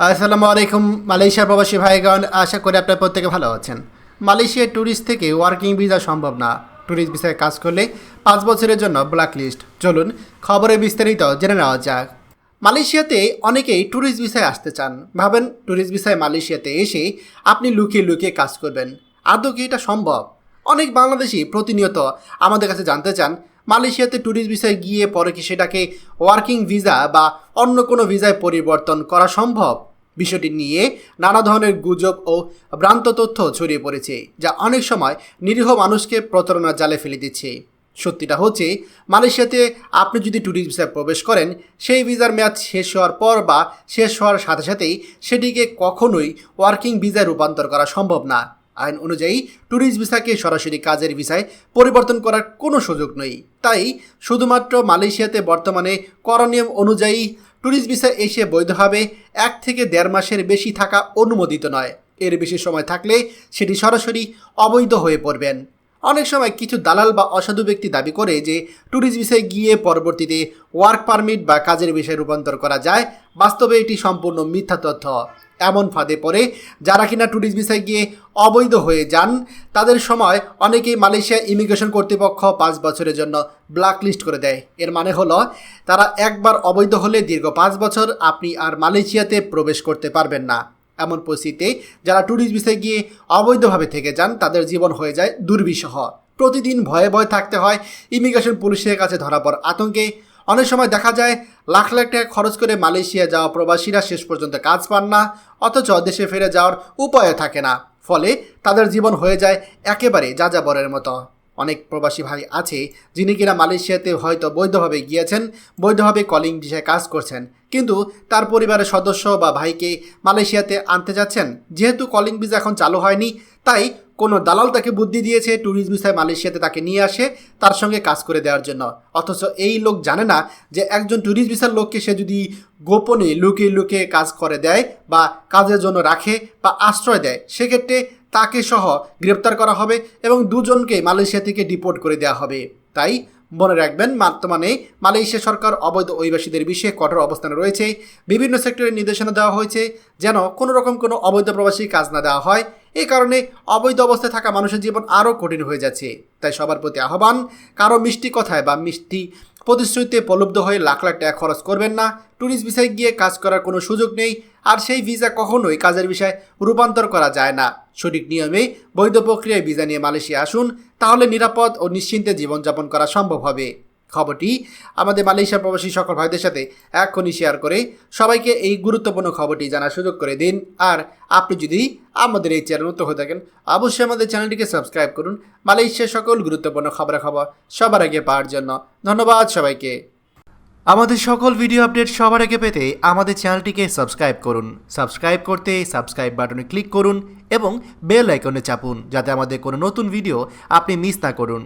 আসসালামু আলাইকুম মালয়েশিয়ার প্রবাসী ভাইগণ, আশা করি আপনার প্রত্যেকে ভালো আছেন। মালয়েশিয়ার ট্যুরিস্ট থেকে ওয়ার্কিং ভিসা সম্ভব না। ট্যুরিস্ট ভিসায় কাজ করলে 5 বছরের জন্য ব্ল্যাক লিস্ট। চলুন খবরে বিস্তারিত জেনে নেওয়া যাক। মালয়েশিয়াতে অনেকেই ট্যুরিস্ট ভিসায় আসতে চান। ভাবেন ট্যুরিস্ট ভিসায় মালয়েশিয়াতে এসে আপনি লুকিয়ে লুকিয়ে কাজ করবেন। আদৌ কি এটা সম্ভব? অনেক বাংলাদেশি প্রতিনিয়ত আমাদের কাছে জানতে চান মালয়েশিয়াতে ট্যুরিস্ট ভিসায় গিয়ে পরে কি সেটাকে ওয়ার্কিং ভিসা বা অন্য কোনো ভিসায় পরিবর্তন করা সম্ভব? বিষয়টি নিয়ে নানা ধরনের গুজব ও ভ্রান্ত তথ্য ছড়িয়ে পড়েছে, যা অনেক সময় নিরীহ মানুষকে প্রতারণার জালে ফেলে দিচ্ছে। সত্যিটা হচ্ছে, মালয়েশিয়াতে আপনি যদি ট্যুরিস্ট ভিসায় প্রবেশ করেন, সেই ভিসার মেয়াদ শেষ হওয়ার পর বা শেষ হওয়ার সাথে সাথেই সেটিকে কখনোই ওয়ার্কিং ভিসায় রূপান্তর করা সম্ভব না। আইন অনুযায়ী ট্যুরিস্ট ভিসাকে সরাসরি কাজের ভিসায় পরিবর্তন করার কোনো সুযোগ নেই। তাই শুধুমাত্র মালয়েশিয়াতে বর্তমানে করা নিয়ম অনুযায়ী ট্যুরিস্ট ভিসা এসে বৈধভাবে 1 থেকে 1.5 মাসের বেশি থাকা অনুমোদিত নয়। এর বেশি সময় থাকলে সেটি সরাসরি অবৈধ হয়ে পড়বেন। অনেক সময় কিছু দালাল বা অসাধু ব্যক্তি দাবি করে যে ট্যুরিস্ট ভিসায় গিয়ে পরবর্তীতে ওয়ার্ক পারমিট বা কাজের বিষয়ে রূপান্তর করা যায়। বাস্তবে এটি সম্পূর্ণ মিথ্যা তথ্য। এমন ফাঁদে পড়ে যারা কিনা ট্যুরিস্ট ভিসায় গিয়ে অবৈধ হয়ে যান, তাদের সময় অনেকেই মালয়েশিয়া ইমিগ্রেশন কর্তৃপক্ষ 5 বছরের জন্য ব্ল্যাক লিস্ট করে দেয়। এর মানে হলো তারা একবার অবৈধ হলে দীর্ঘ 5 বছর আপনি আর মালয়েশিয়াতে প্রবেশ করতে পারবেন না। এমন পরিস্থিতিতে যারা ট্যুরিস্ট ভিসায় গিয়ে অবৈধভাবে থেকে যান, তাদের জীবন হয়ে যায় দুর্বিষহ। প্রতিদিন ভয়ে ভয়ে থাকতে হয় ইমিগ্রেশন পুলিশের কাছে ধরা পড়ার আতঙ্কে। অনেক সময় দেখা যায় লাখ লাখ টাকা খরচ করে মালয়েশিয়া যাওয়া প্রবাসীরা শেষ পর্যন্ত কাজ পান না, অথচ দেশে ফিরে যাওয়ার উপায় থাকে না। ফলে তাদের জীবন হয়ে যায় একেবারে যাযাবরের মতো। অনেক প্রবাসী ভাই আছে যিনি কিনা মালয়েশিয়াতে হয়তো বৈধভাবে গিয়েছেন, বৈধভাবে কলিং ভিসায় কাজ করছেন, কিন্তু তার পরিবারের সদস্য বা ভাইকে মালয়েশিয়াতে আনতে যাচ্ছেন। যেহেতু কলিং ভিসা এখন চালু হয়নি, তাই কোনো দালাল তাকে বুদ্ধি দিয়েছে ট্যুরিস্ট ভিসায় মালয়েশিয়াতে তাকে নিয়ে আসে তার সঙ্গে কাজ করে দেওয়ার জন্য। অথচ এই লোক জানে না যে একজন ট্যুরিস্ট ভিসার লোককে সে যদি গোপনে লুকিয়ে লুকিয়ে কাজ করে দেয় বা কাজের জন্য রাখে বা আশ্রয় দেয়, সেক্ষেত্রে তাকে সহ গ্রেপ্তার করা হবে এবং দুজনকে মালয়েশিয়া থেকে ডিপোর্ট করে দেওয়া হবে। তাই মনে রাখবেন, বর্তমানে মালয়েশিয়া সরকার অবৈধ অভিবাসীদের বিষয়ে কঠোর অবস্থানে রয়েছে। বিভিন্ন সেক্টরে নির্দেশনা দেওয়া হয়েছে যেন কোনো রকম কোনো অবৈধ প্রবাসী কাজ না দেওয়া হয়। এই কারণে অবৈধ অবস্থায় থাকা মানুষের জীবন আরও কঠিন হয়ে যাচ্ছে। তাই সবার প্রতি আহ্বান, কারো মিষ্টি কথায় বা মিষ্টি প্রতিশ্রুতিতে প্রলুব্ধ হয়ে লাখ লাখ টাকা খরচ করবেন না। ট্যুরিস্ট ভিসায় গিয়ে কাজ করার কোনো সুযোগ নেই, আর সেই ভিসা কখনোই কাজের বিষয়ে রূপান্তর করা যায় না। সঠিক নিয়মে বৈধ প্রক্রিয়ায় ভিসা নিয়ে মালয়েশিয়া আসুন, তাহলে নিরাপদ ও নিশ্চিন্তে জীবনযাপন করা সম্ভব হবে। খবরটি আমাদের মালয়েশিয়া প্রবাসী সকল ভাইদের সাথে এখনই শেয়ার করে সবাইকে এই গুরুত্বপূর্ণ খবরটি জানার সুযোগ করে দিন। আর আপনি যদি আমাদের এই চ্যানেল নতুন হয়ে থাকেন, অবশ্যই আমাদের চ্যানেলটিকে সাবস্ক্রাইব করুন মালয়েশিয়ার সকল গুরুত্বপূর্ণ খবরাখবর সবার আগে পাওয়ার জন্য। ধন্যবাদ সবাইকে। আমাদের সকল ভিডিও আপডেট সবার আগে পেতে আমাদের চ্যানেলটিকে সাবস্ক্রাইব করুন। সাবস্ক্রাইব করতে সাবস্ক্রাইব বাটনে ক্লিক করুন এবং বেল আইকনে চাপুন, যাতে আমাদের কোনো নতুন ভিডিও আপনি মিস না করুন।